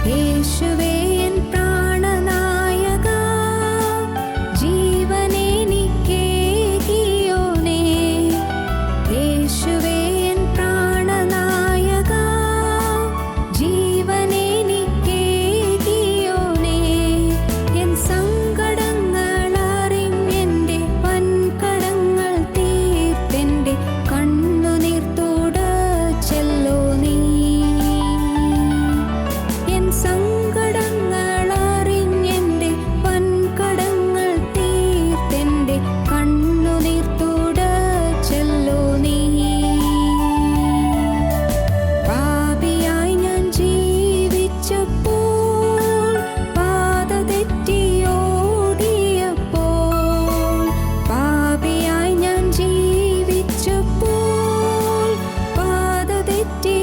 യേശുവേ എൻ പ്രാണനായക, ജീവനെനിക്കേകിയോനേ. യേശുവേ N പ്രാണനായക, ജീവനെനിക്കേകിയോനേ. N സങ്കടങ്ങളറിഞ്ഞെന്റെ വൻകടങ്ങൾ തീർത്തെന്റെ കണ്ണുനീർ തുടച്ചല്ലോ നീ. സങ്കടങ്ങളറിഞ്ഞെന്റെ വൻകടങ്ങൾ തീർത്തെന്റെ കണ്ണുനീർ തുടച്ചല്ലോ നീ. പാപിയായി ഞാൻ ജീവിച്ചപ്പോൾ, പാത തെറ്റിയോടിയപ്പോൾ, പാപിയായി ഞാൻ ജീവിച്ചപ്പോൾ, പാത തെറ്റിയോടിയപ്പോൾ,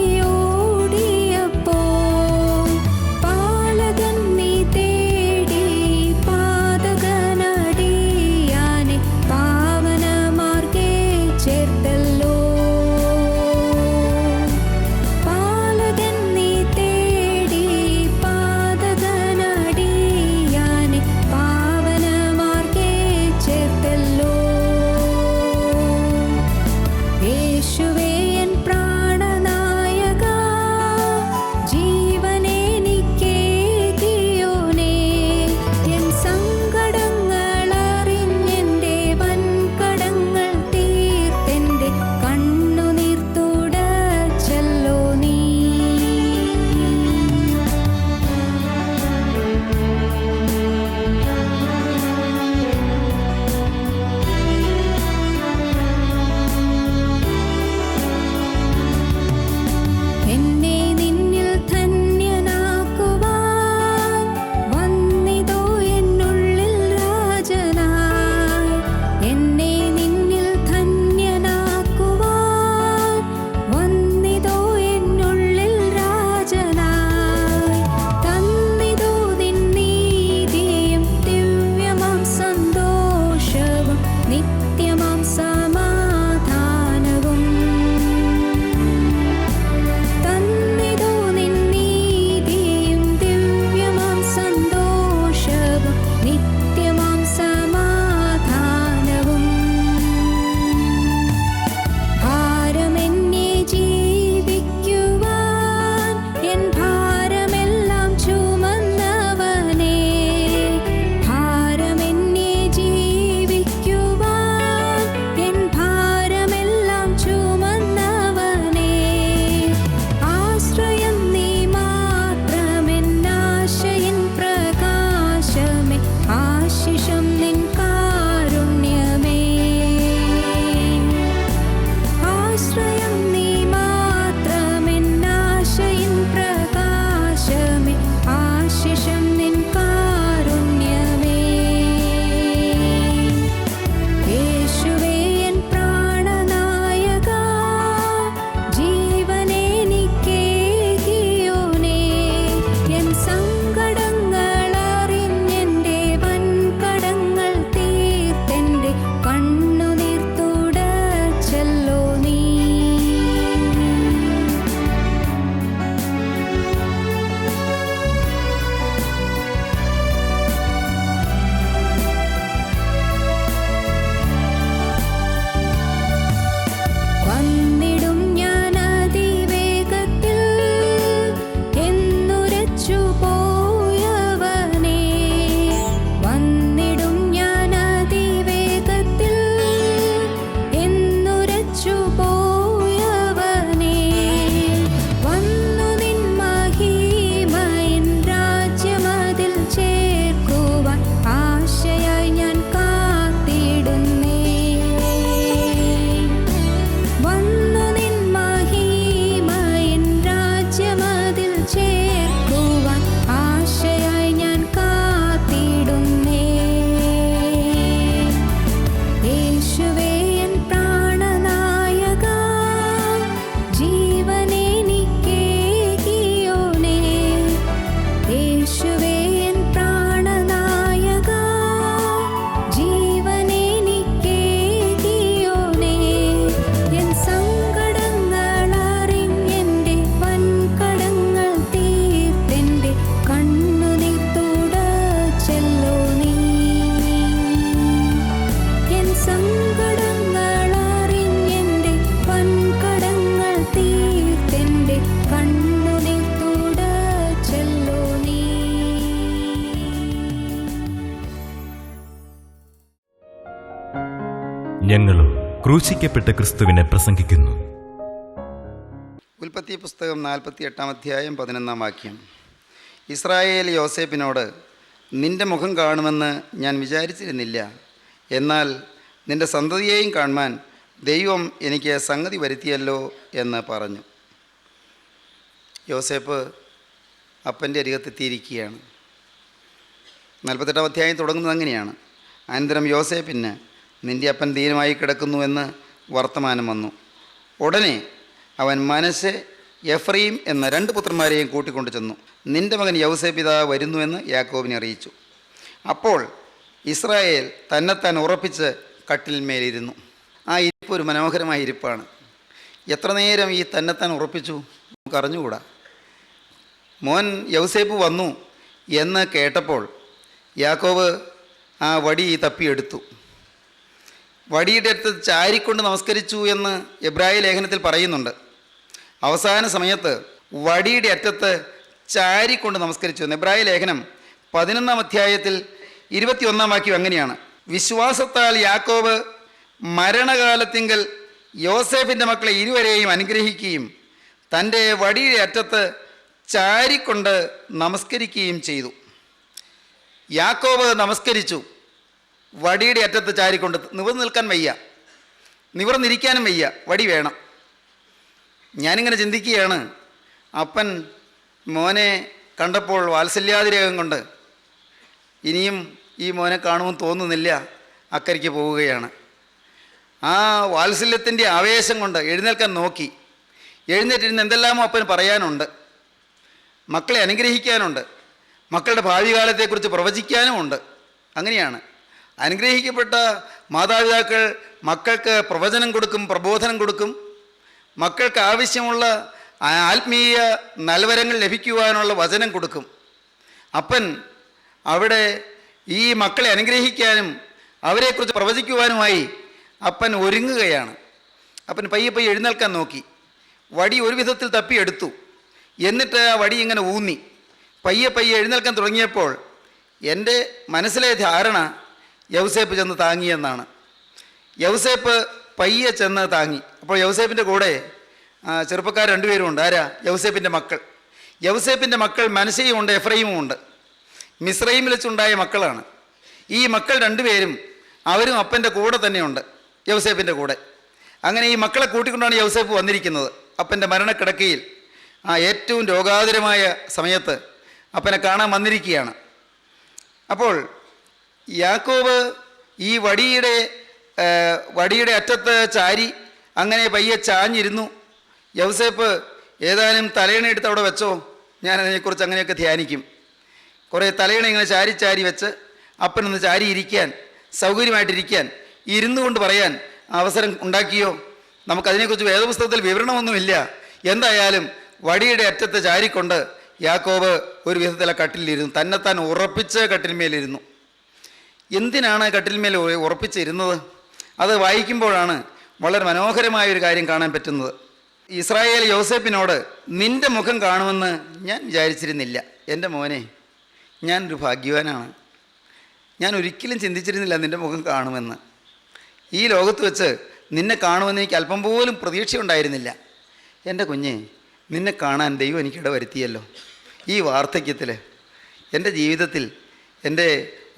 യേശുവേ എൻ പ്രാണനായക, ജീവനെനിക്കേകിയോനേ. എൻ സങ്കടങ്ങളറിഞ്ഞെന്റെ വൻകടങ്ങൾ തീർത്തെന്റെ കണ്ണുനീർ തുടച്ചല്ലോ നീ. എന്നെ നിന്നിൽ ധന്യനാക്കുവാൻ വന്നിതോ എന്നുള്ളിൽ രാജനായി. എന്നെ നിന്നിൽ ധന്യനാക്കുവാൻ വന്നിതോ എന്നുള്ളിൽ രാജനായി. തന്നിതോ നിൻ നീതിയും ദിവ്യമാം സന്തോഷവും നിത്യമാം സമാധാനവും. തന്നിതോ നിൻ നീതിയും ദിവ്യമാം സന്തോഷവും നിത്യമാം സമാധാനവും. ഭാരമെന്നെ ജീവിക്കുവാൻ എൻ ഭാരമെല്ലാം ചുമന്നവനേ. ഭാരമെന്നെ ജീവിക്കുവാൻ എൻ ഭാരമെല്ലാം ചുമന്നവനേ. ആശ്രയം നീ മാത്രമെന്നാശയിൻ പ്രകാശമേ, ആശിഷം നിൻ കാരുണ്യമേ. ആശ്രയം നീ മാത്രമെന്നാശയിൻ പ്രകാശമേ, ആശിഷം നിൻ കാരുണ്യമേ. യേശുവേ എൻ പ്രാണനായക, ജീവനെനിക്കേകിയോനേ. എൻ സങ്കടങ്ങളറിഞ്ഞെന്റെ വൻകടങ്ങൾ തീർത്തെന്റെ കണ്ണുനീർ തുടച്ചല്ലോ നീ. ഞങ്ങളും ക്രൂശിക്കപ്പെട്ട ക്രിസ്തുവിനെ പ്രസംഗിക്കുന്നു. ഉൽപ്പത്തി പുസ്തകം 48 അധ്യായം 11 വാക്യം. ഇസ്രായേൽ യോസേപ്പിനോട്, നിന്റെ മുഖം കാണുമെന്ന് ഞാൻ വിചാരിച്ചിരുന്നില്ല, എന്നാൽ നിന്റെ സന്തതിയെയും കാണുവാൻ ദൈവം എനിക്ക് സംഗതി വരുത്തിയല്ലോ എന്ന് പറഞ്ഞു. യോസേപ്പ് അപ്പൻ്റെ അരികത്തെത്തിയിരിക്കുകയാണ്. 48 അധ്യായം തുടങ്ങുന്നത് അങ്ങനെയാണ്. അനന്തരം യോസേപ്പിന്, നിൻ്റെ അപ്പൻ ദീനമായി കിടക്കുന്നുവെന്ന് വർത്തമാനം വന്നു. ഉടനെ അവൻ മനശ്ശെ, എഫ്രയീം എന്ന 2 പുത്രന്മാരെയും കൂട്ടിക്കൊണ്ടു ചെന്നു. നിൻ്റെ മകൻ യൗസേപ്പ് ഇതാ വരുന്നുവെന്ന് യാക്കോബിനെ അറിയിച്ചു. അപ്പോൾ ഇസ്രായേൽ തന്നെത്താൻ ഉറപ്പിച്ച് കട്ടിലിന്മേലിരുന്നു. ആ ഇരിപ്പ് ഒരു മനോഹരമായ ഇരിപ്പാണ്. എത്ര നേരം ഈ തന്നെത്താൻ ഉറപ്പിച്ചു നമുക്ക് അറിഞ്ഞുകൂടാ. മോൻ യൗസേപ്പ് വന്നു എന്ന് കേട്ടപ്പോൾ യാക്കോബ് ആ വടി തപ്പിയെടുത്തു. വടിയുടെ അടുത്ത് ചാരിക്കൊണ്ട് നമസ്കരിച്ചു എന്ന് എബ്രായ ലേഖനത്തിൽ പറയുന്നുണ്ട്. അവസാന സമയത്ത് വടിയുടെ അറ്റത്ത് ചാരിക്കൊണ്ട് നമസ്കരിച്ചു എന്ന് എബ്രായ ലേഖനം 11 അധ്യായത്തിൽ 21 വാക്യം അങ്ങനെയാണ്. വിശ്വാസത്താൽ യാക്കോബ് മരണകാലത്തിങ്കൽ യോസേഫിൻ്റെ മക്കളെ ഇരുവരെയും അനുഗ്രഹിക്കുകയും തൻ്റെ വടിയുടെ അറ്റത്ത് ചാരിക്കൊണ്ട് നമസ്കരിക്കുകയും ചെയ്തു. യാക്കോബ് നമസ്കരിച്ചു വടിയുടെ അറ്റത്ത് ചാരിക്കൊണ്ട്. നിവർന്ന് നിൽക്കാൻ വയ്യ, നിവർന്നിരിക്കാനും വയ്യ, വടി വേണം. ഞാനിങ്ങനെ ചിന്തിക്കുകയാണ്, അപ്പൻ മോനെ കണ്ടപ്പോൾ വാത്സല്യാതിരേകം കൊണ്ട് ഇനിയും ഈ മോനെ കാണുമെന്ന് തോന്നുന്നില്ല, അക്കരയ്ക്ക് പോവുകയാണ്. ആ വാത്സല്യത്തിൻ്റെ ആവേശം കൊണ്ട് എഴുന്നേൽക്കാൻ നോക്കി. എഴുന്നേറ്റിരുന്ന് എന്തെല്ലാമോ അപ്പന് പറയാനുണ്ട്, മക്കളെ അനുഗ്രഹിക്കാനുണ്ട്, മക്കളുടെ ഭാവി കാലത്തെക്കുറിച്ച് പ്രവചിക്കാനുമുണ്ട്. അങ്ങനെയാണ് അനുഗ്രഹിക്കപ്പെട്ട മാതാപിതാക്കൾ മക്കൾക്ക് പ്രവചനം കൊടുക്കും, പ്രബോധനം കൊടുക്കും. മക്കൾക്ക് ആവശ്യമുള്ള ആത്മീയ നൽവരങ്ങൾ ലഭിക്കുവാനുള്ള വചനം കൊടുക്കും. അപ്പൻ അവിടെ ഈ മക്കളെ അനുഗ്രഹിക്കാനും അവരെക്കുറിച്ച് പ്രവചിക്കുവാനുമായി അപ്പൻ ഒരുങ്ങുകയാണ്. അപ്പൻ പയ്യെ പയ്യെ എഴുന്നേൽക്കാൻ നോക്കി. വടി ഒരു വിധത്തിൽ തപ്പിയെടുത്തു. എന്നിട്ട് ആ വടി ഇങ്ങനെ ഊന്നി പയ്യെ പയ്യെ എഴുന്നേൽക്കാൻ തുടങ്ങിയപ്പോൾ എൻ്റെ മനസ്സിലെ ധാരണ യൗസേപ്പ് ചെന്ന് താങ്ങിയെന്നാണ്. യൗസേപ്പ് പയ്യെ ചെന്ന് താങ്ങി. അപ്പോൾ യൗസേപ്പിൻ്റെ കൂടെ ചെറുപ്പക്കാർ 2 പേരുമുണ്ട്. ആരാ? യൗസേപ്പിൻ്റെ മക്കൾ. യൗസേപ്പിൻ്റെ മക്കൾ മനശ്ശെയും ഉണ്ട്, എഫ്രയീമും ഉണ്ട്. മിസ്രൈമിൽ വെച്ചുണ്ടായ മക്കളാണ്. ഈ മക്കൾ 2 പേരും അവരും അപ്പൻ്റെ കൂടെ തന്നെയുണ്ട്, യൗസേപ്പിൻ്റെ കൂടെ. അങ്ങനെ ഈ മക്കളെ കൂട്ടിക്കൊണ്ടാണ് യൗസേപ്പ് വന്നിരിക്കുന്നത്. അപ്പൻ്റെ മരണക്കിടക്കയിൽ ഏറ്റവും രോഗാതുരമായ സമയത്ത് അപ്പനെ കാണാൻ വന്നിരിക്കുകയാണ്. അപ്പോൾ യാക്കോബ് ഈ വടിയുടെ അറ്റത്ത് ചാരി അങ്ങനെ പയ്യെ ചാഞ്ഞിരുന്നു. യൗസേപ്പ് ഏതാനും തലയണ എടുത്ത് അവിടെ വെച്ചോ, ഞാനതിനെക്കുറിച്ച് അങ്ങനെയൊക്കെ ധ്യാനിക്കും. കുറേ തലയണ ഇങ്ങനെ ചാരി ചാരി വെച്ച് അപ്പനൊന്ന് ചാരി ഇരിക്കാൻ, സൗകര്യമായിട്ടിരിക്കാൻ, ഇരുന്നു കൊണ്ട് പറയാൻ അവസരം ഉണ്ടാക്കിയോ? നമുക്കതിനെക്കുറിച്ച് വേദപുസ്തകത്തിൽ വിവരണമൊന്നുമില്ല. എന്തായാലും വടിയുടെ അറ്റത്ത് ചാരിക്കൊണ്ട് യാക്കോബ് ഒരു വിധത്തിലെ കട്ടിലിരുന്നു, തന്നെത്താൻ ഉറപ്പിച്ച് കട്ടിന്മേലിരുന്നു. എന്തിനാണ് കട്ടിന്മേൽ ഉറപ്പിച്ചിരുന്നത്? അത് വായിക്കുമ്പോഴാണ് വളരെ മനോഹരമായൊരു കാര്യം കാണാൻ പറ്റുന്നത്. ഇസ്രായേൽ യോസേപ്പിനോട്, നിൻ്റെ മുഖം കാണുമെന്ന് ഞാൻ വിചാരിച്ചിരുന്നില്ല. എൻ്റെ മോനെ, ഞാനൊരു ഭാഗ്യവാനാണ്. ഞാൻ ഒരിക്കലും ചിന്തിച്ചിരുന്നില്ല നിൻ്റെ മുഖം കാണുമെന്ന്. ഈ ലോകത്ത് വെച്ച് നിന്നെ കാണുമെന്ന് എനിക്ക് അല്പം പോലും പ്രതീക്ഷയുണ്ടായിരുന്നില്ല. എൻ്റെ കുഞ്ഞെ, നിന്നെ കാണാൻ ദൈവം എനിക്കിട വരുത്തിയല്ലോ. ഈ വാർദ്ധക്യത്തിൽ എൻ്റെ ജീവിതത്തിൽ എൻ്റെ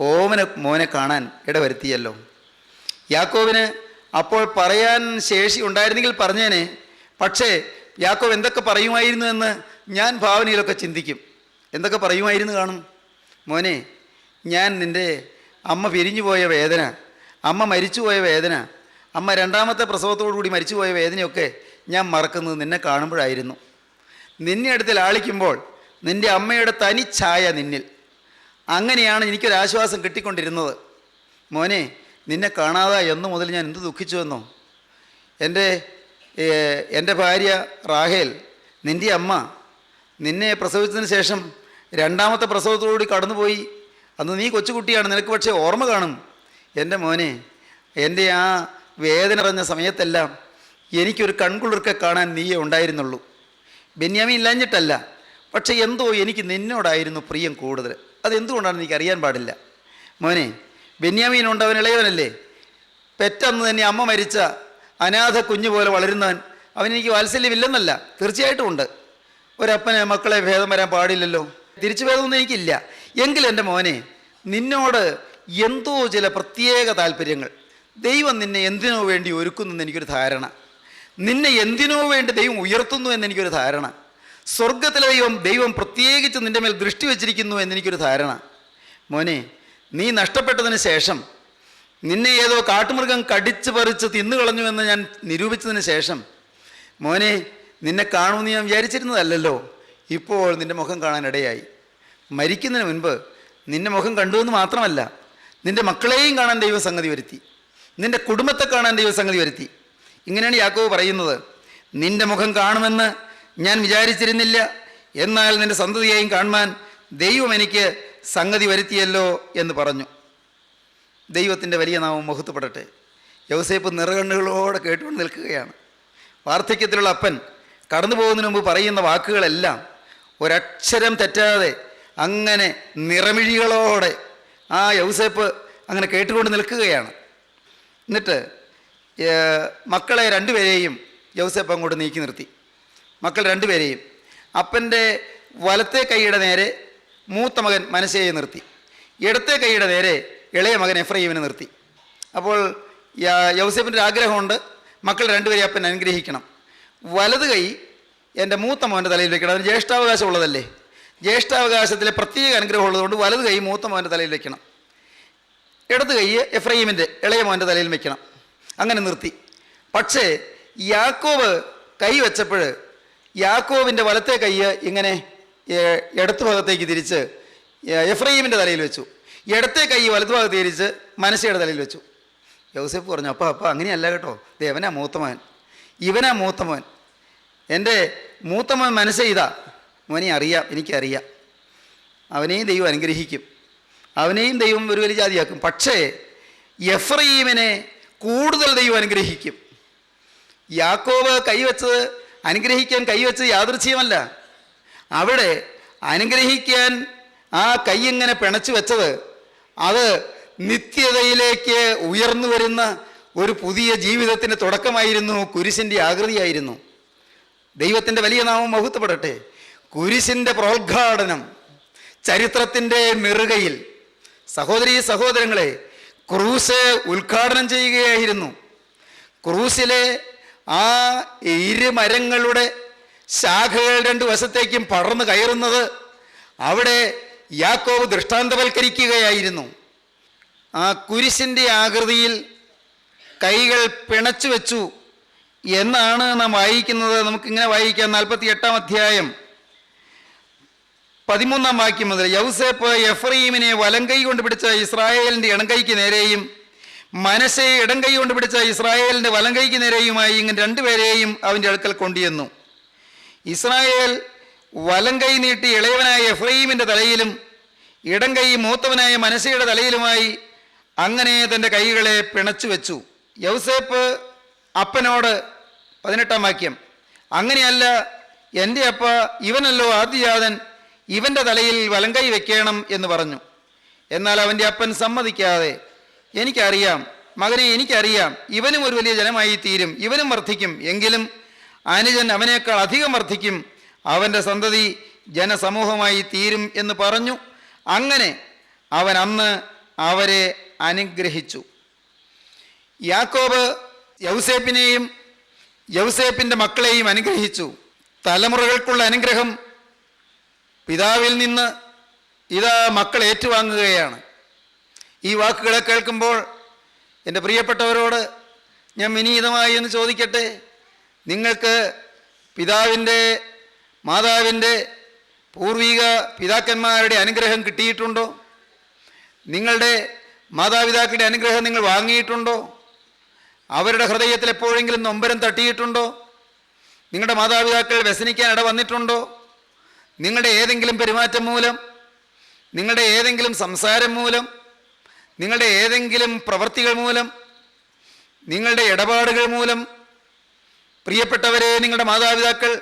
ഓമന മോനെ കാണാൻ ഇടവരുത്തിയല്ലോ. യാക്കോബിന് അപ്പോൾ പറയാൻ ശേഷി ഉണ്ടായിരുന്നെങ്കിൽ പറഞ്ഞേനെ. പക്ഷേ യാക്കോബ് എന്തൊക്കെ പറയുമായിരുന്നു എന്ന് ഞാൻ ഭാവനയിലൊക്കെ ചിന്തിക്കും. എന്തൊക്കെ പറയുമായിരുന്നു കാണും? മോനെ, ഞാൻ നിൻ്റെ അമ്മ പിരിഞ്ഞു പോയ വേദന, അമ്മ മരിച്ചുപോയ വേദന, അമ്മ 2ാമത്തെ പ്രസവത്തോടുകൂടി മരിച്ചുപോയ വേദനയൊക്കെ ഞാൻ മറക്കുന്നത് നിന്നെ കാണുമ്പോഴായിരുന്നു. നിന്നെ അടുത്ത് ലാളിക്കുമ്പോൾ നിൻ്റെ അമ്മയുടെ തനി ഛായ നിന്നിൽ. അങ്ങനെയാണ് എനിക്കൊരാശ്വാസം കിട്ടിക്കൊണ്ടിരുന്നത്. മോനെ, നിന്നെ കാണാതെ എന്നു മുതൽ ഞാൻ എന്ത് ദുഃഖിച്ചുവെന്നോ. എൻ്റെ ഭാര്യ റാഹേൽ, നിൻ്റെ അമ്മ, നിന്നെ പ്രസവിച്ചതിന് ശേഷം 2ാമത്തെ പ്രസവത്തോടുകൂടി കടന്നുപോയി. അന്ന് നീ കൊച്ചുകുട്ടിയാണ്, നിനക്ക് പക്ഷേ ഓർമ്മ കാണും. എൻ്റെ മോനെ, എൻ്റെ ആ വേദന നിറഞ്ഞ സമയത്തെല്ലാം എനിക്കൊരു കൺകുളിർക്കെ കാണാൻ നീയേ ഉണ്ടായിരുന്നുള്ളൂ. ബെന്യാമീൻ ഇല്ലാഞ്ഞിട്ടല്ല, പക്ഷേ എന്തോ എനിക്ക് നിന്നോടായിരുന്നു പ്രിയം കൂടുതൽ. അതെന്തുകൊണ്ടാണെന്ന് എനിക്ക് അറിയാൻ പാടില്ല. മോനെ, ബെന്യാമീനുണ്ട്, അവൻ ഇളയവനല്ലേ. പെറ്റന്ന് തന്നെ അമ്മ മരിച്ച അനാഥ കുഞ്ഞു പോലെ വളരുന്നവൻ, അവനെനിക്ക് വാത്സല്യമില്ലെന്നല്ല, തീർച്ചയായിട്ടും ഉണ്ട്. ഒരപ്പന് മക്കളെ ഭേദം വരാൻ പാടില്ലല്ലോ, തിരിച്ചു ഭേദമൊന്നും എനിക്കില്ല. എങ്കിലും എൻ്റെ മോനെ, നിന്നോട് എന്തോ ചില പ്രത്യേക താല്പര്യങ്ങൾ ദൈവം നിന്നെ എന്തിനോ വേണ്ടി ഒരുക്കുന്നെന്ന് എനിക്കൊരു ധാരണ. നിന്നെ എന്തിനോ വേണ്ടി ദൈവം ഉയർത്തുന്നു എന്നെനിക്കൊരു ധാരണ. സ്വർഗത്തിലെ ദൈവം പ്രത്യേകിച്ച് നിൻ്റെ മേൽ ദൃഷ്ടി വച്ചിരിക്കുന്നു എന്നെനിക്കൊരു ധാരണ. മോനെ, നീ നഷ്ടപ്പെട്ടതിന് ശേഷം, നിന്നെ ഏതോ കാട്ടുമൃഗം കടിച്ചു പറിച്ച് തിന്നുകളഞ്ഞുവെന്ന് ഞാൻ നിരൂപിച്ചതിന് ശേഷം, മോനെ, നിന്നെ കാണുമെന്ന് ഞാൻ വിചാരിച്ചിരുന്നതല്ലല്ലോ. ഇപ്പോൾ നിൻ്റെ മുഖം കാണാനിടയായി. മരിക്കുന്നതിന് മുൻപ് നിൻ്റെ മുഖം കണ്ടുവെന്ന് മാത്രമല്ല, നിൻ്റെ മക്കളെയും കാണാൻ ദൈവം സംഗതി വരുത്തി, നിൻ്റെ കുടുംബത്തെ കാണാൻ ദൈവം സംഗതി വരുത്തി. ഇങ്ങനെയാണ് യാക്കോബ് പറയുന്നത്, നിൻ്റെ മുഖം കാണുമെന്ന് ഞാൻ വിചാരിച്ചിരുന്നില്ല, എന്നാൽ നിൻ്റെ സന്തതിയെയും കാണുവാൻ ദൈവം എനിക്ക് സംഗതി വരുത്തിയല്ലോ എന്ന് പറഞ്ഞു. ദൈവത്തിൻ്റെ വലിയ നാമം മഹത്വപ്പെടട്ടെ. യൗസേപ്പ് നിറകണ്ണുകളോടെ കേട്ടുകൊണ്ട് നിൽക്കുകയാണ്. വാർദ്ധക്യത്തിലുള്ള അപ്പൻ കടന്നു പോകുന്നതിന് മുമ്പ് പറയുന്ന വാക്കുകളെല്ലാം ഒരക്ഷരം തെറ്റാതെ അങ്ങനെ നിറമിഴികളോടെ ആ യൗസേപ്പ് അങ്ങനെ കേട്ടുകൊണ്ട് നിൽക്കുകയാണ്. എന്നിട്ട് മക്കളെ രണ്ടുപേരെയും യൗസേപ്പ് അങ്ങോട്ട് നീക്കി നിർത്തി. മക്കൾ രണ്ടുപേരെയും അപ്പൻ്റെ വലത്തെ കൈയുടെ നേരെ മൂത്ത മകൻ മനശ്ശെയെ നിർത്തി, ഇടത്തെ കൈയുടെ നേരെ ഇളയ മകൻ എഫ്രയീമിനെ നിർത്തി. അപ്പോൾ യൗസേപ്പിൻ്റെ ഒരു ആഗ്രഹമുണ്ട്, മക്കൾ രണ്ടുപേരെയും അപ്പൻ അനുഗ്രഹിക്കണം. വലത് കൈ എൻ്റെ മൂത്ത മോൻ്റെ തലയിൽ വെക്കണം, അതിന് ജ്യേഷ്ഠാവകാശം ഉള്ളതല്ലേ. ജ്യേഷ്ഠാവകാശത്തിലെ പ്രത്യേക അനുഗ്രഹം ഉള്ളതുകൊണ്ട് വലത് കൈ മൂത്ത മോൻ്റെ തലയിൽ വെക്കണം, ഇടത് കൈ എഫ്രയീമിൻ്റെ ഇളയ മോൻ്റെ തലയിൽ വെക്കണം. അങ്ങനെ നിർത്തി. പക്ഷേ യാക്കോബ് കൈ വെച്ചപ്പോൾ യാക്കോബിൻ്റെ വലത്തെ കൈ ഇങ്ങനെ ഇടത്ത് ഭാഗത്തേക്ക് തിരിച്ച് എഫ്രയീമിൻ്റെ തലയിൽ വെച്ചു, ഇടത്തെ കൈ വലതു ഭാഗത്ത് തിരിച്ച് മനശ്ശെയുടെ തലയിൽ വെച്ചു. യൗസേപ്പ് പറഞ്ഞു, അപ്പ അങ്ങനെയല്ല കേട്ടോ, ഇവനാ മൂത്തമോൻ, ഇവനാ മൂത്തമോൻ, എൻ്റെ മൂത്തമോൻ മനശ്ശെ ഇതാ. മോനെ അറിയാം, എനിക്കറിയാം, അവനെയും ദൈവം അനുഗ്രഹിക്കും, അവനെയും ദൈവം ഒരു വലിയ ജാതിയാക്കും. പക്ഷേ എഫ്രയീമിനെ കൂടുതൽ ദൈവം അനുഗ്രഹിക്കും. യാക്കോബ് കൈവച്ചത് അനുഗ്രഹിക്കാൻ കൈവച്ചത് യാദൃച്ഛികമല്ല. അവിടെ അനുഗ്രഹിക്കാൻ ആ കൈ ഇങ്ങനെ പിണച്ചു വെച്ചത് അത് നിത്യതയിലേക്ക് ഉയർന്നു വരുന്ന ഒരു പുതിയ ജീവിതത്തിൻ്റെ തുടക്കമായിരുന്നു, കുരിശിൻ്റെ ആകൃതിയായിരുന്നു. ദൈവത്തിൻ്റെ വലിയ നാമം മഹത്വപ്പെടട്ടെ. കുരിശിൻ്റെ പ്രോദ്ഘാടനം ചരിത്രത്തിൻ്റെ നെറുകയിൽ, സഹോദരീ സഹോദരങ്ങളെ, ക്രൂസ് ഉദ്ഘാടനം ചെയ്യുകയായിരുന്നു. ക്രൂസിലെ ആ ഇരുമരങ്ങളുടെ ശാഖകൾ രണ്ടു വശത്തേക്കും പടർന്നു കയറുന്നത് അവിടെ യാക്കോബ് ദൃഷ്ടാന്തവൽക്കരിക്കുകയായിരുന്നു. ആ കുരിശിൻ്റെ ആകൃതിയിൽ കൈകൾ പിണച്ചു വെച്ചു എന്നാണ് നാം വായിക്കുന്നത്. നമുക്കിങ്ങനെ വായിക്കാം. 48-ാം അധ്യായം 13-ാം വാക്യം മുതൽ, യൗസേപ്പ് എഫ്രയീമിനെ വലങ്കൈ കൊണ്ട് പിടിച്ച ഇസ്രായേലിൻ്റെ ഇടംകൈക്ക് നേരെയും മനശ്ശെ ഇടംകൈ കൊണ്ട് പിടിച്ച ഇസ്രായേലിൻ്റെ വലങ്കൈക്ക് നേരെയുമായി ഇങ്ങനെ രണ്ടുപേരെയും അവൻ്റെ അടുക്കൽ കൊണ്ടുവന്നു. ഇസ്രായേൽ വലങ്കൈ നീട്ടി ഇളയവനായ എഫ്രയീമിൻ്റെ തലയിലും ഇടംകൈ മൂത്തവനായ മനശ്ശെയുടെ തലയിലുമായി അങ്ങനെ തൻ്റെ കൈകളെ പിണച്ചു വെച്ചു. യൗസേപ്പ് അപ്പനോട്, 18-ാം വാക്യം, അങ്ങനെയല്ല എൻ്റെ അപ്പ, ഇവനല്ലോ ആദ്യജാതൻ, ഇവൻ്റെ തലയിൽ വലങ്കൈ വെക്കണം എന്ന് പറഞ്ഞു. എന്നാൽ അവൻ്റെ അപ്പൻ സമ്മതിക്കാതെ, എനിക്കറിയാം മകനെ, എനിക്കറിയാം, ഇവനും ഒരു വലിയ ജനമായി തീരും, ഇവനും വർദ്ധിക്കും, എങ്കിലും അനുജൻ അവനേക്കാൾ അധികം വർദ്ധിക്കും, അവൻ്റെ സന്തതി ജനസമൂഹമായി തീരും എന്ന് പറഞ്ഞു. അങ്ങനെ അവൻ അന്ന് അവരെ അനുഗ്രഹിച്ചു. യാക്കോബ് യൗസേപ്പിനെയും യൗസേപ്പിൻ്റെ മക്കളെയും അനുഗ്രഹിച്ചു. തലമുറകൾക്കുള്ള അനുഗ്രഹം പിതാവിൽ നിന്ന് ഇതാ മക്കൾ ഏറ്റുവാങ്ങുകയാണ്. ഈ വാക്കുകളെ കേൾക്കുമ്പോൾ എൻ്റെ പ്രിയപ്പെട്ടവരോട് ഞാൻ വിനീതമായി എന്ന് ചോദിക്കട്ടെ, നിങ്ങൾക്ക് പിതാവിൻ്റെ, മാതാവിൻ്റെ, പൂർവിക പിതാക്കന്മാരുടെ അനുഗ്രഹം കിട്ടിയിട്ടുണ്ടോ? നിങ്ങളുടെ മാതാപിതാക്കളുടെ അനുഗ്രഹം നിങ്ങൾ വാങ്ങിയിട്ടുണ്ടോ? അവരുടെ ഹൃദയത്തിൽ എപ്പോഴെങ്കിലും നൊമ്പരം തട്ടിയിട്ടുണ്ടോ? നിങ്ങളുടെ മാതാപിതാക്കൾ വ്യസനിക്കാൻ ഇട വന്നിട്ടുണ്ടോ? നിങ്ങളുടെ ഏതെങ്കിലും പെരുമാറ്റം മൂലം, നിങ്ങളുടെ ഏതെങ്കിലും സംസാരം മൂലം, നിങ്ങളുടെ ഏതെങ്കിലും പ്രവൃത്തികൾ മൂലം, നിങ്ങളുടെ ഇടപാടുകൾ മൂലം പ്രിയപ്പെട്ടവരെ, നിങ്ങളുടെ മാതാപിതാക്കൾ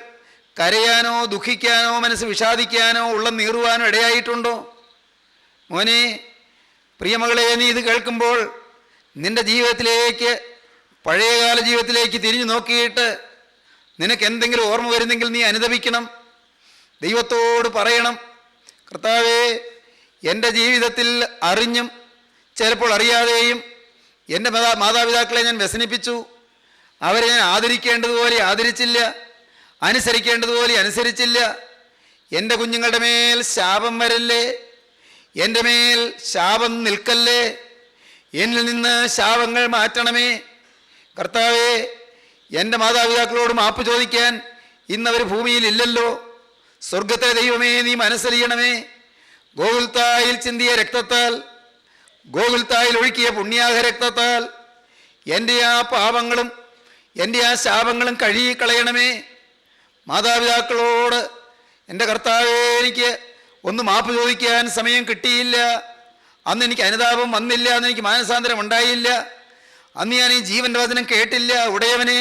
കരയാനോ ദുഃഖിക്കാനോ മനസ്സ് വിഷാദിക്കാനോ ഉള്ളം നീറുവാനോ ഇടയായിട്ടുണ്ടോ? മോനെ, പ്രിയമകളെ, നീ ഇത് കേൾക്കുമ്പോൾ നിന്റെ ജീവിതത്തിലേക്ക്, പഴയകാല ജീവിതത്തിലേക്ക് തിരിഞ്ഞു നോക്കിയിട്ട് നിനക്ക് എന്തെങ്കിലും ഓർമ്മ വരുന്നെങ്കിൽ നീ അനുതപിക്കണം. ദൈവത്തോട് പറയണം, കർത്താവേ, എൻ്റെ ജീവിതത്തിൽ അറിഞ്ഞും ചിലപ്പോൾ അറിയാതെയും എൻ്റെ മാതാപിതാക്കളെ ഞാൻ വ്യസനിപ്പിച്ചു. അവരെ ഞാൻ ആദരിക്കേണ്ടതുപോലെ ആദരിച്ചില്ല, അനുസരിക്കേണ്ടതുപോലെ അനുസരിച്ചില്ല. എൻ്റെ കുഞ്ഞുങ്ങളുടെ മേൽ ശാപം വരല്ലേ, എൻ്റെ മേൽ ശാപം നിൽക്കല്ലേ, എന്നിൽ നിന്ന് ശാപങ്ങൾ മാറ്റണമേ. കർത്താവേ, എൻ്റെ മാതാപിതാക്കളോട് മാപ്പ് ചോദിക്കാൻ ഇന്നവർ ഭൂമിയിൽ ഇല്ലല്ലോ. സ്വർഗത്തെ ദൈവമേ, നീ മനസ്സലിയണമേ. ഗോകുൽത്തായിൽ ചിന്തിയ രക്തത്താൽ, ഗോകുൽത്തായിൽ ഒഴുക്കിയ പുണ്യാഹ രക്തത്താൽ എൻ്റെ ആ പാപങ്ങളും എൻ്റെ ആ ശാപങ്ങളും കഴുകിക്കളയണമേ. മാതാപിതാക്കളോട് എൻ്റെ കർത്താവേ, എനിക്ക് ഒന്ന് മാപ്പ് ചോദിക്കാൻ സമയം കിട്ടിയില്ല, അന്ന് എനിക്ക് അനുതാപം വന്നില്ല, അന്ന് എനിക്ക് മാനസാന്തരം ഉണ്ടായില്ല, അന്ന് ഞാൻ ഈ ജീവൻ്റെ വചനം കേട്ടില്ല. ഉടയവനെ,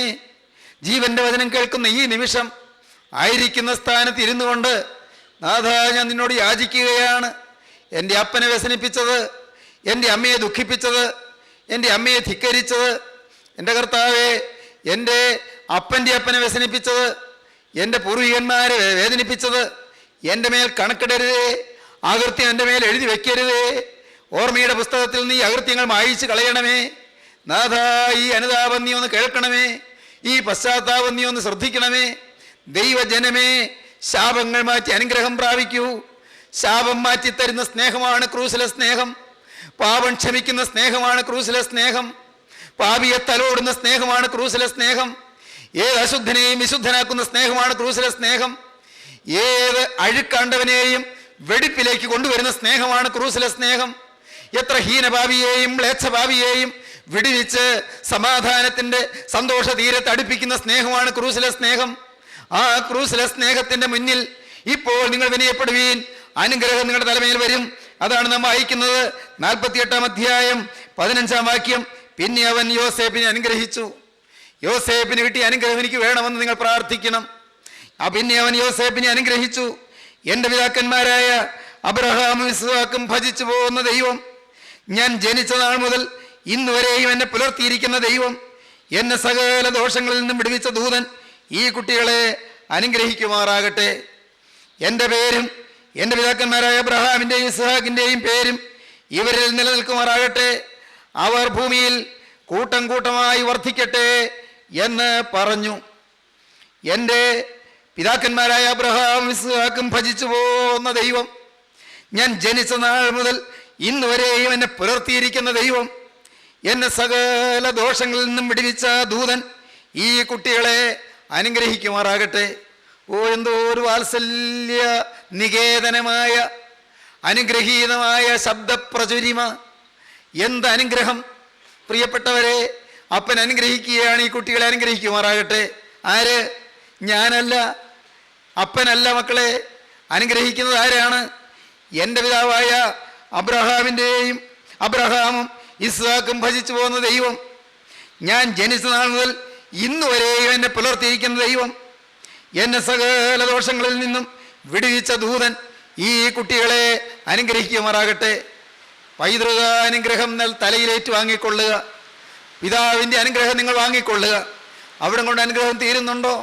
ജീവൻ്റെ വചനം കേൾക്കുന്ന ഈ നിമിഷം ആയിരിക്കുന്ന സ്ഥാനത്ത് ഇരുന്നു കൊണ്ട് നാഥാ, ഞാൻ നിന്നോട് യാചിക്കുകയാണ്. എൻ്റെ അപ്പനെ വ്യസനിപ്പിച്ചത്, എൻ്റെ അമ്മയെ ദുഃഖിപ്പിച്ചത്, എൻ്റെ അമ്മയെ ധിക്കരിച്ചത്, എൻ്റെ കർത്താവെ, എൻ്റെ അപ്പൻ്റെ അപ്പനെ വ്യസനിപ്പിച്ചത്, എൻ്റെ പൂർവികന്മാരെ വേദനിപ്പിച്ചത്, എൻ്റെ മേൽ കണക്കിടരുതേ, അകൃത്യം എൻ്റെ മേൽ എഴുതി വെക്കരുതേ. ഓർമ്മയുടെ പുസ്തകത്തിൽ നീ അകൃത്യങ്ങൾ മായിച്ച് കളയണമേ. നാഥ, ഈ അനുതാപം നീ ഒന്ന് കേൾക്കണമേ, ഈ പശ്ചാത്താപം നീ ഒന്ന് ശ്രദ്ധിക്കണമേ. ദൈവജനമേ, ശാപങ്ങൾ മാറ്റി അനുഗ്രഹം പ്രാപിക്കൂ. ശാപം മാറ്റിത്തരുന്ന സ്നേഹമാണ് ക്രൂസിലെ സ്നേഹം. പാപം ക്ഷമിക്കുന്ന സ്നേഹമാണ് ക്രൂസിലെ സ്നേഹം. പാപിയെ തലോടുന്ന സ്നേഹമാണ് ക്രൂസിലെ സ്നേഹം. ഏത് അശുദ്ധനെയും വിശുദ്ധനാക്കുന്ന സ്നേഹമാണ് ക്രൂസിലെ സ്നേഹം. ഏത് അഴുക്കാണ്ടവനെയും വെടിപ്പിലേക്ക് കൊണ്ടുവരുന്ന സ്നേഹമാണ് ക്രൂസിലെ സ്നേഹം. എത്ര ഹീനഭാവിയെയും മ്ലേച്ഛഭാവിയെയും വിടുവിച്ച് സമാധാനത്തിൻ്റെ സന്തോഷ തീരത്ത് അടുപ്പിക്കുന്ന സ്നേഹമാണ് ക്രൂസിലെ സ്നേഹം. ആ ക്രൂസിലെ സ്നേഹത്തിൻ്റെ മുന്നിൽ ഇപ്പോൾ നിങ്ങൾ വിനയപ്പെടുവീൻ, അനുഗ്രഹം നിങ്ങളുടെ തലമേൽ വരും. അതാണ് നാം വായിക്കുന്നത് 48-ാം അധ്യായം 15-ാം വാക്യം. പിന്നെ അവൻ യോസേപ്പിനെ അനുഗ്രഹിച്ചു. യോസേപ്പിന് കിട്ടിയ അനുഗ്രഹം എനിക്ക് വേണമെന്ന് നിങ്ങൾ പ്രാർത്ഥിക്കണം. പിന്നെ അവൻ യോസേപ്പിനെ അനുഗ്രഹിച്ചു. എൻ്റെ പിതാക്കന്മാരായ അബ്രഹാമും ഇസ്ഹാക്കും ഭജിച്ചു പോകുന്ന ദൈവം, ഞാൻ ജനിച്ച നാൾ മുതൽ ഇന്ന് വരെയും എന്നെ പുലർത്തിയിരിക്കുന്ന ദൈവം, എന്നെ സകല ദോഷങ്ങളിൽ നിന്നും വിടുവിച്ച ദൂതൻ ഈ കുട്ടികളെ അനുഗ്രഹിക്കുമാറാകട്ടെ. എൻ്റെ പേരും എൻ്റെ പിതാക്കന്മാരായ അബ്രഹാമിൻ്റെയും ഇസ്ഹാക്കിൻ്റെയും പേരും ഇവരിൽ നിലനിൽക്കുമാറാകട്ടെ. അവർ ഭൂമിയിൽ കൂട്ടം കൂട്ടമായി വർദ്ധിക്കട്ടെ എന്ന് പറഞ്ഞു. എൻ്റെ പിതാക്കന്മാരായ അബ്രഹാം ഇസ്ഹാക്കും ഭജിച്ചു പോകുന്ന ദൈവം, ഞാൻ ജനിച്ച നാൾ മുതൽ ഇന്ന് വരെയും എന്നെ പുലർത്തിയിരിക്കുന്ന ദൈവം, എന്നെ സകല ദോഷങ്ങളിൽ നിന്നും വിടുവിച്ച ദൂതൻ ഈ കുട്ടികളെ അനുഗ്രഹിക്കുമാറാകട്ടെ. ഓ, എന്തോ ഒരു വാത്സല്യ നികേതനമായ അനുഗ്രഹീതമായ ശബ്ദപ്രചുരിമ! എന്ത് അനുഗ്രഹം! പ്രിയപ്പെട്ടവരെ, അപ്പൻ അനുഗ്രഹിക്കുകയാണ്, ഈ കുട്ടികളെ അനുഗ്രഹിക്കുമാറാകട്ടെ. ആര്? ഞാനല്ല, അപ്പനല്ല മക്കളെ. അനുഗ്രഹിക്കുന്നത് ആരാണ്? എൻ്റെ പിതാവായ അബ്രഹാമും ഇസ്ഹാക്കും ഭജിച്ചു പോകുന്ന ദൈവം, ഞാൻ ജനിച്ച നാൾ മുതൽ ഇന്ന് വരെയും എന്നെ പുലർത്തിയിരിക്കുന്ന ദൈവം, എന്നെ സകല ദോഷങ്ങളിൽ നിന്നും വിടുവിച്ച ദൂതൻ ഈ കുട്ടികളെ അനുഗ്രഹിക്കുമാറാകട്ടെ. പൈതൃക അനുഗ്രഹം തലയിലേറ്റ് വാങ്ങിക്കൊള്ളുക. പിതാവിൻ്റെ അനുഗ്രഹം നിങ്ങൾ വാങ്ങിക്കൊള്ളുക. അവിടെ കൊണ്ട് അനുഗ്രഹം തീരുന്നുണ്ടോ?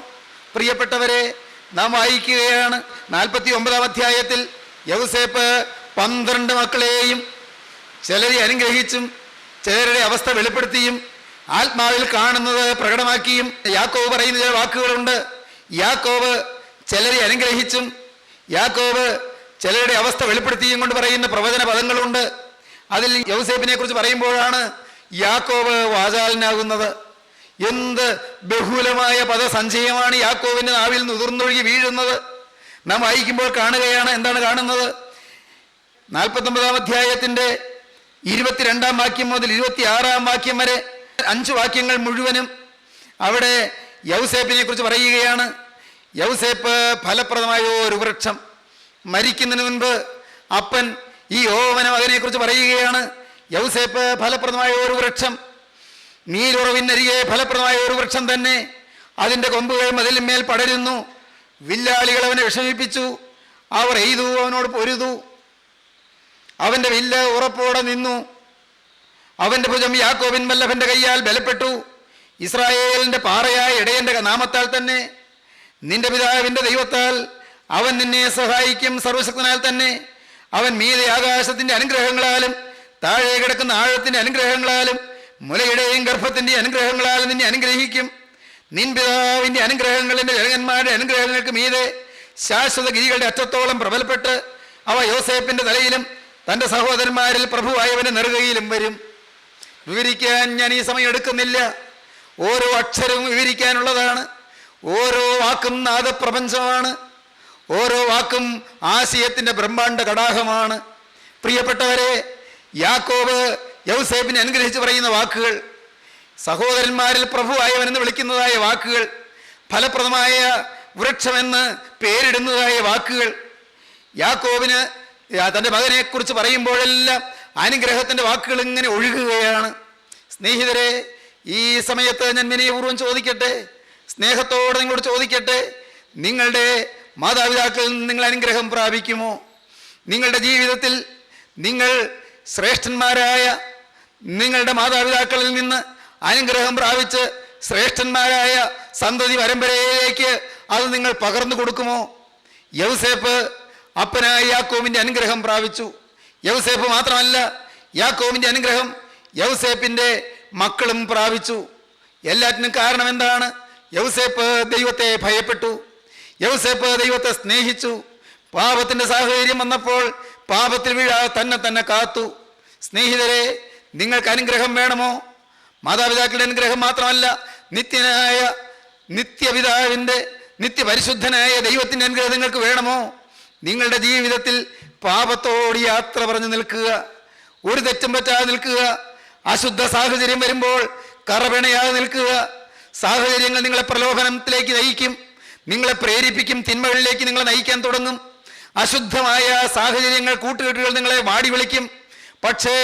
പ്രിയപ്പെട്ടവരെ, നാം വായിക്കുകയാണ് 49-ാം അധ്യായത്തിൽ യൗസേപ്പ് 12 മക്കളെയും ചിലരെ അനുഗ്രഹിച്ചും ചിലരുടെ അവസ്ഥ വെളിപ്പെടുത്തിയും ആത്മാവിൽ കാണുന്നത് പ്രകടമാക്കിയും യാക്കോബ് പറയുന്ന ചില വാക്കുകളുണ്ട്. യാക്കോബ് ചിലരെ അനുഗ്രഹിച്ചും യാക്കോബ് ചിലരുടെ അവസ്ഥ വെളിപ്പെടുത്തിയും കൊണ്ട് പറയുന്ന പ്രവചന പദങ്ങളുണ്ട്. അതിൽ യൗസേപ്പിനെ കുറിച്ച് പറയുമ്പോഴാണ് യാക്കോബ് വാചാലനാകുന്നത്. എന്ത് ബഹുലമായ പദസഞ്ചയമാണ് യാക്കോബിൻ്റെ നാവിൽ നിന്ന് ഉതിർന്നൊഴുകി വീഴുന്നത് നാം വായിക്കുമ്പോൾ കാണുകയാണ്. എന്താണ് കാണുന്നത്? 49-ാം അധ്യായത്തിൻ്റെ 22-ാം വാക്യം മുതൽ 26-ാം വാക്യം വരെ 5 വാക്യങ്ങൾ മുഴുവനും അവിടെ യൗസേപ്പിനെ കുറിച്ച് പറയുകയാണ്. യൗസേപ്പ് ഫലപ്രദമായ ഒരു വൃക്ഷം. മരിക്കുന്നതിന് മുൻപ് അപ്പൻ ഈ യോവന മകനെ കുറിച്ച് പറയുകയാണ്. യൗസേപ്പ് ഫലപ്രദമായ ഒരു വൃക്ഷം, നീരുറവിനരികെ ഫലപ്രദമായ ഒരു വൃക്ഷം തന്നെ. അതിൻ്റെ കൊമ്പുകൾ മതിലിന്മേൽ പടരുന്നു. വില്ലാളികൾ അവനെ വിഷമിപ്പിച്ചു, അവർ അവനോട് പൊരുതു. അവൻ്റെ വില്ല് ഉറപ്പോടെ നിന്നു. അവന്റെ ഭുജം യാക്കോബിൻ വല്ലഭന്റെ കയ്യാൽ ബലപ്പെട്ടു. ഇസ്രായേലിന്റെ പാറയായ ഇടയന്റെ നാമത്താൽ തന്നെ നിന്റെ പിതാവിന്റെ ദൈവത്താൽ അവൻ നിന്നെ സഹായിക്കും. സർവശക്തനാൽ തന്നെ അവൻ മീതെ ആകാശത്തിന്റെ അനുഗ്രഹങ്ങളാലും താഴെ കിടക്കുന്ന ആഴത്തിന്റെ അനുഗ്രഹങ്ങളാലും മുലയുടെയും ഗർഭത്തിന്റെ അനുഗ്രഹങ്ങളാലും നിന്നെ അനുഗ്രഹിക്കും. നിൻ പിതാവിന്റെ അനുഗ്രഹങ്ങൾ എൻ്റെ ജനകന്മാരുടെ അനുഗ്രഹങ്ങൾക്ക് മീതെ ശാശ്വത ഗിരികളുടെ അറ്റത്തോളം പ്രബലപ്പെട്ട് അവ യോസേപ്പിന്റെ തലയിലും തൻ്റെ സഹോദരന്മാരിൽ പ്രഭുവായവന്റെ നെറുകയിലും വരും. വിവരിക്കാൻ ഞാൻ ഈ സമയം എടുക്കുന്നില്ല. ഓരോ അക്ഷരവും വിവരിക്കാനുള്ളതാണ്. ഓരോ വാക്കും നാദപ്രപഞ്ചമാണ്. ഓരോ വാക്കും ആശയത്തിൻ്റെ ബ്രഹ്മാണ്ഡ കടാഹമാണ്. പ്രിയപ്പെട്ടവരെ, യാക്കോബ് യൗസേപ്പിനെ അനുഗ്രഹിച്ച് പറയുന്ന വാക്കുകൾ, സഹോദരന്മാരിൽ പ്രഭുവായവനെന്ന് വിളിക്കുന്നതായ വാക്കുകൾ, ഫലപ്രദമായ വൃക്ഷമെന്ന് പേരിടുന്നതായ വാക്കുകൾ, യാക്കോബിന് തൻ്റെ മകനെക്കുറിച്ച് പറയുമ്പോഴെല്ലാം അനുഗ്രഹത്തിൻ്റെ വാക്കുകൾ ഇങ്ങനെ ഒഴുകുകയാണ്. സ്നേഹിതരെ, ഈ സമയത്ത് ഞാൻ വിനയപൂർവ്വം ചോദിക്കട്ടെ, സ്നേഹത്തോടെ നിങ്ങളോട് ചോദിക്കട്ടെ, നിങ്ങളുടെ മാതാപിതാക്കളിൽ നിന്ന് നിങ്ങൾ അനുഗ്രഹം പ്രാപിക്കുമോ? നിങ്ങളുടെ ജീവിതത്തിൽ നിങ്ങൾ ശ്രേഷ്ഠന്മാരായ നിങ്ങളുടെ മാതാപിതാക്കളിൽ നിന്ന് അനുഗ്രഹം പ്രാപിച്ച് ശ്രേഷ്ഠന്മാരായ സന്തതി പരമ്പരയിലേക്ക് അത് നിങ്ങൾ പകർന്നു കൊടുക്കുമോ? യൗസേപ്പ് അപ്പനായ യാക്കോബിൻ്റെ അനുഗ്രഹം പ്രാപിച്ചു. യൗസേപ്പ് മാത്രമല്ല, യാക്കോബിൻ്റെ അനുഗ്രഹം യൗസേപ്പിൻ്റെ മക്കളും പ്രാപിച്ചു. എല്ലാറ്റിനും കാരണം എന്താണ്? യൗസേപ്പ് ദൈവത്തെ ഭയപ്പെട്ടു. യൗസേപ്പ് ദൈവത്തെ സ്നേഹിച്ചു. പാപത്തിൻ്റെ സാഹചര്യം വന്നപ്പോൾ പാപത്തിൽ വീഴാതെ തന്നെ കാത്തു. സ്നേഹിതരെ, നിങ്ങൾക്ക് അനുഗ്രഹം വേണമോ? മാതാപിതാക്കളുടെ അനുഗ്രഹം മാത്രമല്ല, നിത്യനായ നിത്യപിതാവിൻ്റെ നിത്യപരിശുദ്ധനായ ദൈവത്തിൻ്റെ അനുഗ്രഹം നിങ്ങൾക്ക് വേണമോ? നിങ്ങളുടെ ജീവിതത്തിൽ പാപത്തോട് യാത്ര പറഞ്ഞു നിൽക്കുക, ഒരു തെറ്റും പറ്റാതെ നിൽക്കുക. അശുദ്ധ സാഹചര്യം വരുമ്പോൾ കറപിണയാതെ നിൽക്കുക. സാഹചര്യങ്ങൾ നിങ്ങളെ പ്രലോഭനത്തിലേക്ക് നയിക്കും, നിങ്ങളെ പ്രേരിപ്പിക്കും, തിന്മകളിലേക്ക് നിങ്ങളെ നയിക്കാൻ തുടങ്ങും. അശുദ്ധമായ സാഹചര്യങ്ങൾ, കൂട്ടുകെട്ടുകൾ നിങ്ങളെ വാടി വിളിക്കും. പക്ഷേ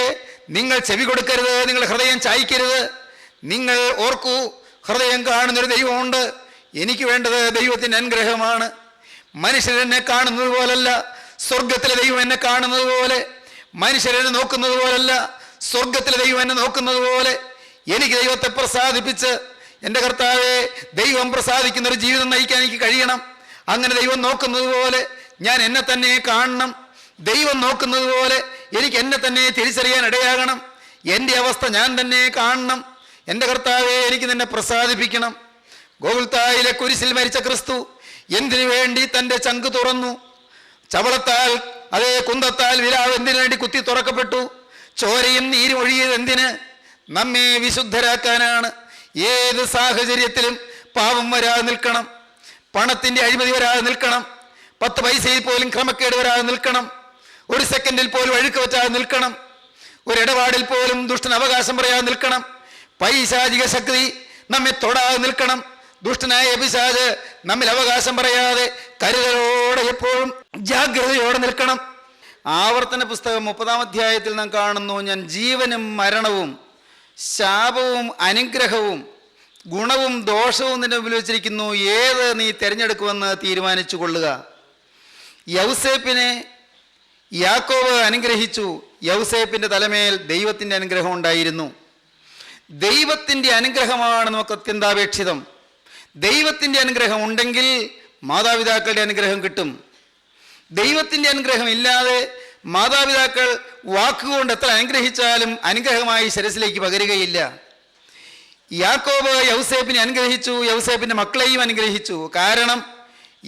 നിങ്ങൾ ചെവി കൊടുക്കരുത്, നിങ്ങൾ ഹൃദയം ചായ്ക്കരുത്. നിങ്ങൾ ഓർക്കൂ, ഹൃദയം കാണുന്നൊരു ദൈവമുണ്ട്. എനിക്ക് വേണ്ടത് ദൈവത്തിൻ്റെ അനുഗ്രഹമാണ്. മനുഷ്യരെന്നെ കാണുന്നത് പോലല്ല, സ്വർഗത്തിലെ ദൈവം എന്നെ കാണുന്നത് പോലെ. മനുഷ്യരെന്നെ നോക്കുന്നത് പോലല്ല, സ്വർഗത്തിലെ ദൈവം എന്നെ നോക്കുന്നത് പോലെ. എനിക്ക് ദൈവത്തെ പ്രസാദിപ്പിച്ച്, എൻ്റെ കർത്താവെ, ദൈവം പ്രസാദിക്കുന്നൊരു ജീവിതം നയിക്കാൻ എനിക്ക് കഴിയണം. അങ്ങനെ ദൈവം നോക്കുന്നത് പോലെ ഞാൻ എന്നെ തന്നെ കാണണം. ദൈവം നോക്കുന്നത് പോലെ എനിക്ക് എന്നെ തന്നെ തിരിച്ചറിയാൻ ഇടയാകണം. എൻ്റെ അവസ്ഥ ഞാൻ തന്നെ കാണണം. എൻ്റെ കർത്താവെ, എനിക്ക് നിന്നെ പ്രസാദിപ്പിക്കണം. ഗോകുൽത്തായിലെ കുരിശിൽ മരിച്ച ക്രിസ്തു എന്തിനു വേണ്ടി തൻ്റെ ചങ്ക് തുറന്നു? ചവളത്താൽ, അതേ കുന്തത്താൽ വിലാവ് എന്തിനു വേണ്ടി കുത്തി തുറക്കപ്പെട്ടു? ചോരയും നീരും ഒഴുകിയത് എന്തിന്? നമ്മെ വിശുദ്ധരാക്കാനാണ്. ഏത് സാഹചര്യത്തിലും പാപം വരാതെ നിൽക്കണം, പണത്തിൻ്റെ അഴിമതി വരാതെ നിൽക്കണം, 10 പൈസയിൽ പോലും ക്രമക്കേട് വരാതെ നിൽക്കണം, ഒരു സെക്കൻഡിൽ പോലും അഴുക്ക് പറ്റാതെ നിൽക്കണം, ഒരു ഇടപാടിൽ പോലും ദുഷ്ടൻ അവകാശം പറയാതെ നിൽക്കണം, പൈശാചിക ശക്തി നമ്മെ തൊടാതെ നിൽക്കണം, ദുഷ്ടനായ പിശാച് നമ്മിൽ അവകാശം പറയാതെ കരുതലോടെ എപ്പോഴും ജാഗ്രതയോടെ നിൽക്കണം. ആവർത്തന പുസ്തകം 30-ാം അധ്യായത്തിൽ നാം കാണുന്നു, ഞാൻ ജീവനും മരണവും ശാപവും അനുഗ്രഹവും ഗുണവും ദോഷവും നിന്റെ മുമ്പിൽ വെച്ചിരിക്കുന്നു, ഏത് നീ തിരഞ്ഞെടുക്കുമെന്ന് തീരുമാനിച്ചു കൊള്ളുക. യൗസേപ്പിനെ യാക്കോബ് അനുഗ്രഹിച്ചു. യൗസേപ്പിൻ്റെ തലമേൽ ദൈവത്തിൻ്റെ അനുഗ്രഹം ഉണ്ടായിരുന്നു. ദൈവത്തിൻ്റെ അനുഗ്രഹമാണ് നമുക്ക് അത്യന്താപേക്ഷിതം. ദൈവത്തിൻ്റെ അനുഗ്രഹം ഉണ്ടെങ്കിൽ മാതാപിതാക്കളുടെ അനുഗ്രഹം കിട്ടും. ദൈവത്തിൻ്റെ അനുഗ്രഹം ഇല്ലാതെ മാതാപിതാക്കൾ വാക്കുകൊണ്ട് എത്ര അനുഗ്രഹിച്ചാലും അനുഗ്രഹമായി ശിരസിലേക്ക് പകരുകയില്ല. യാക്കോബ് യൗസേപ്പിനെ അനുഗ്രഹിച്ചു, യൗസേപ്പിൻ്റെ മക്കളെയും അനുഗ്രഹിച്ചു. കാരണം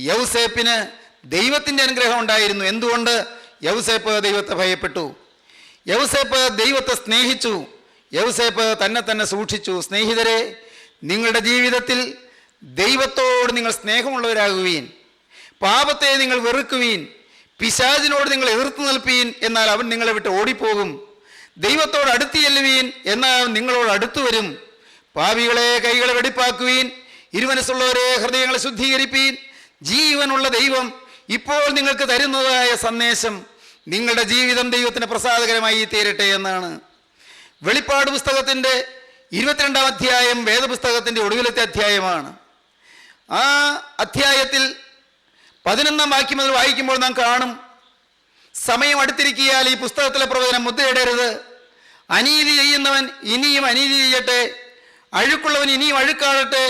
യൗസേപ്പിന് ദൈവത്തിൻ്റെ അനുഗ്രഹം ഉണ്ടായിരുന്നു. എന്തുകൊണ്ട്? യൗസേപ്പ് ദൈവത്തെ ഭയപ്പെട്ടു, യൗസേപ്പ് ദൈവത്തെ സ്നേഹിച്ചു, യൗസേപ്പ് തന്നെ സൂക്ഷിച്ചു. സ്നേഹിതരെ, നിങ്ങളുടെ ജീവിതത്തിൽ ദൈവത്തോട് നിങ്ങൾ സ്നേഹമുള്ളവരാകുവീൻ, പാപത്തെ നിങ്ങൾ വെറുക്കുവീൻ, പിശാചിനോട് നിങ്ങൾ എതിർത്ത് നിൽപ്പീൻ, എന്നാൽ അവൻ നിങ്ങളെ വിട്ട് ഓടിപ്പോകും. ദൈവത്തോട് അടുത്ത് ചെല്ലുവീൻ, എന്നാൽ അവൻ നിങ്ങളോട് അടുത്തു വരും. പാപികളെ കൈകളെ വെടിപ്പാക്കുവീൻ, ഇരുമനസ്സുള്ളവരെ ഹൃദയങ്ങളെ ശുദ്ധീകരിപ്പീൻ. ജീവനുള്ള ദൈവം ഇപ്പോൾ നിങ്ങൾക്ക് തരുന്നതായ സന്ദേശം നിങ്ങളുടെ ജീവിതം ദൈവത്തിന് പ്രസാദകരമായി തീരട്ടെ എന്നാണ്. വെളിപ്പാട് പുസ്തകത്തിൻ്റെ 22-ാം അധ്യായം വേദപുസ്തകത്തിൻ്റെ ഒടുവിലത്തെ അധ്യായമാണ്. ആ അധ്യായത്തിൽ 11-ാം വാക്യം മുതൽ വായിക്കുമ്പോൾ നാം കാണും, സമയം അടുത്തിരിക്കിയാൽ ഈ പുസ്തകത്തിലെ പ്രവചനം മുദ്രയിടരുത്, അനീതി ചെയ്യുന്നവൻ ഇനിയും അനീതി ചെയ്യട്ടെ, അഴുക്കുള്ളവൻ ഇനിയും അഴുക്കാടട്ടെ,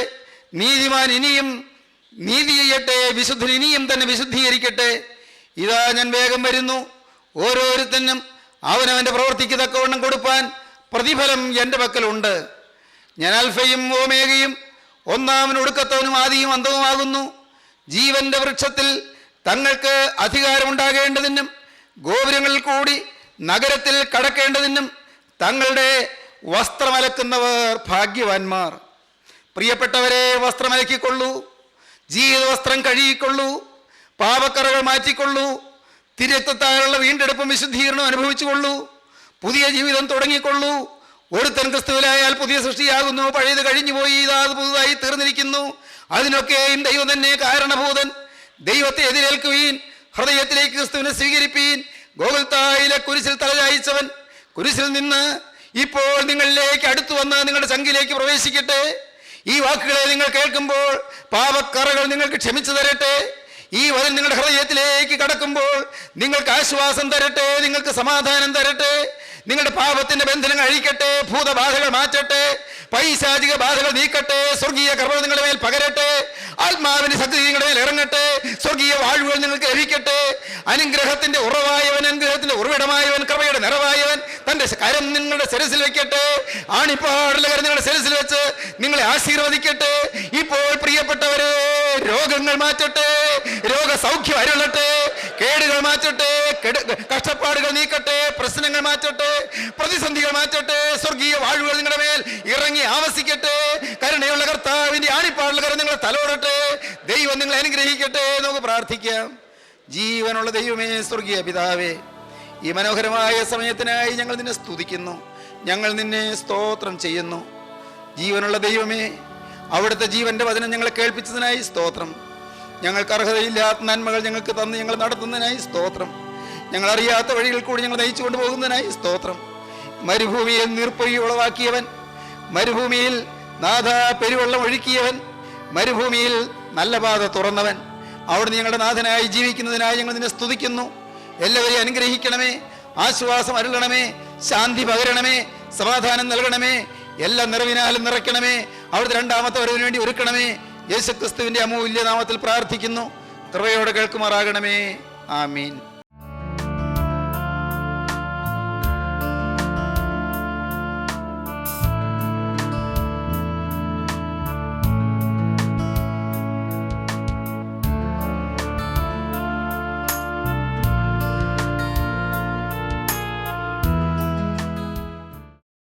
നീതിമാൻ ഇനിയും നീതി ചെയ്യട്ടെ, വിശുദ്ധൻ ഇനിയും തന്നെ വിശുദ്ധീകരിക്കട്ടെ. ഇതാ ഞാൻ വേഗം വരുന്നു, ഓരോരുത്തനും അവനവൻ്റെ പ്രവൃത്തിക്ക് തക്കവണ്ണം കൊടുപ്പാൻ പ്രതിഫലം എൻ്റെ പക്കലുണ്ട്. ഞാൻ അൽഫയും ഓമേഗയും, ഒന്നാമൻ ഒടുക്കത്തവനും ആദിയും അന്തവുമാകുന്നു. ജീവന്റെ വൃക്ഷത്തിൽ തങ്ങൾക്ക് അധികാരമുണ്ടാകേണ്ടതിനും ഗോപുരങ്ങളിൽ കൂടി നഗരത്തിൽ കടക്കേണ്ടതിനും തങ്ങളുടെ വസ്ത്രമലക്കുന്നവർ ഭാഗ്യവാന്മാർ. പ്രിയപ്പെട്ടവരെ, വസ്ത്രമലക്കിക്കൊള്ളൂ, ജീവിത വസ്ത്രം കഴുകിക്കൊള്ളൂ, പാപക്കറകൾ മാറ്റിക്കൊള്ളൂ, തിരക്തത്താലുള്ള വീണ്ടെടുപ്പും വിശുദ്ധീകരണവും അനുഭവിച്ചുകൊള്ളൂ, പുതിയ ജീവിതം തുടങ്ങിക്കൊള്ളൂ. ഒരുത്തൻ ക്രിസ്തുവിലായാൽ പുതിയ സൃഷ്ടിയാകുന്നു, പഴയത് കഴിഞ്ഞുപോയി, ഇതാ അത് പുതുതായി തീർന്നിരിക്കുന്നു. അതിനൊക്കെയും ദൈവം തന്നെ കാരണഭൂതൻ. ദൈവത്തെ എതിരേൽക്കുവീൻ, ഹൃദയത്തിലേക്ക് ക്രിസ്തുവിനെ സ്വീകരിപ്പീൻ. ഗോകുൽത്തായിലെ കുരിശിൽ തലചായിച്ചവൻ കുരിശിൽ നിന്ന് ഇപ്പോൾ നിങ്ങളിലേക്ക് അടുത്തു വന്ന് നിങ്ങളുടെ ചങ്കിലേക്ക് പ്രവേശിക്കട്ടെ. ഈ വാക്കുകളെ നിങ്ങൾ കേൾക്കുമ്പോൾ പാപക്കറകൾ നിങ്ങൾക്ക് ക്ഷമിച്ചു തരട്ടെ. ഈ വചനം നിങ്ങളുടെ ഹൃദയത്തിലേക്ക് കടക്കുമ്പോൾ നിങ്ങൾക്ക് ആശ്വാസം തരട്ടെ, നിങ്ങൾക്ക് സമാധാനം തരട്ടെ. നിങ്ങളുടെ പാപത്തിന്റെ ബന്ധനങ്ങൾ അഴിക്കട്ടെ, ഭൂതബാധകൾ മാറ്റട്ടെ, പൈശാചിക ബാധകൾ നീക്കട്ടെ, സ്വർഗീയ കൃപ നിങ്ങളുടെ മേൽ പകരട്ടെ, ആത്മാവിന്റെ ശക്തി നിങ്ങളുടെ മേൽ ഇറങ്ങട്ടെ, സ്വർഗീയ വാഴ്വുകൾ നിങ്ങൾക്ക് ലഭിക്കട്ടെ. അനുഗ്രഹത്തിന്റെ ഉറവായവൻ, അനുഗ്രഹത്തിന്റെ ഉറവിടമായവൻ, കൃപയുടെ നിറവായവൻ തന്റെ കരം നിങ്ങളുടെ ശിരസിൽ വെക്കട്ടെ. ആണിപ്പാടുള്ള കരം നിങ്ങളുടെ ശിരസിൽ വെച്ച് നിങ്ങളെ ആശീർവദിക്കട്ടെ. ഇപ്പോൾ പ്രിയപ്പെട്ടവരെ, രോഗങ്ങൾ മാറ്റട്ടെ, രോഗസൗഖ്യം അരുളട്ടെ, കേടുകൾ മാറ്റട്ടെ, കഷ്ടപ്പാടുകൾ നീക്കട്ടെ, പ്രശ്നങ്ങൾ മാറ്റട്ടെ, പ്രതിസന്ധികൾ മാറ്റട്ടെ, സ്വർഗീയ വാഴ്വുകൾ നിങ്ങളുടെ മേൽ ഇറങ്ങി ആവസിക്കട്ടെ. കരുണയുള്ള കർത്താവിന്റെ ആണിപ്പാടുള്ള കരം നിങ്ങളെ തലോടട്ടെ. ദൈവം നിങ്ങളെ അനുഗ്രഹിക്കട്ടെ. നമുക്ക് പ്രാർത്ഥിക്കാം. ജീവനുള്ള ദൈവമേ, സ്വർഗീയ പിതാവേ, ഈ മനോഹരമായ സമയത്തിനായി ഞങ്ങൾ നിന്നെ സ്തുതിക്കുന്നു, ഞങ്ങൾ നിന്നെ സ്തോത്രം ചെയ്യുന്നു. ജീവനുള്ള ദൈവമേ, അവിടുത്തെ ജീവന്റെ വചനം ഞങ്ങളെ കേൾപ്പിച്ചതിനായി സ്തോത്രം. ഞങ്ങൾക്ക് അർഹതയില്ലാത്ത നന്മകൾ ഞങ്ങൾക്ക് തന്ന് ഞങ്ങൾ നടത്തുന്നതിനായി സ്തോത്രം. ഞങ്ങൾ അറിയാത്ത വഴികളിൽ കൂടി ഞങ്ങൾ നയിച്ചു കൊണ്ടുപോകുന്നതിനായി സ്തോത്രം. മരുഭൂമിയിൽ നീർപ്പൊഴി ഉളവാക്കിയവൻ, മരുഭൂമിയിൽ നാഥ പെരുവെള്ളം ഒഴുക്കിയവൻ, മരുഭൂമിയിൽ നല്ല പാത തുറന്നവൻ, അവിടുന്ന് ഞങ്ങളുടെ നാഥനായി ജീവിക്കുന്നതിനായി ഞങ്ങൾ നിന്നെ സ്തുതിക്കുന്നു. എല്ലാവരെയും അനുഗ്രഹിക്കണമേ, ആശ്വാസം അരുളണമേ, ശാന്തി പകരണമേ, സമാധാനം നൽകണമേ, എല്ലാ നിറവിനാലും നിറയ്ക്കണമേ. അവിടുത്തെ രണ്ടാമത്തെ വരവിന് വേണ്ടി ഒരുക്കണമേ. യേശുക്രിസ്തുവിന്റെ അമൂല്യ നാമത്തിൽ പ്രാർത്ഥിക്കുന്നു. കൃപയോടെ കേൾക്കുമാറാകണമേ. ആമീൻ.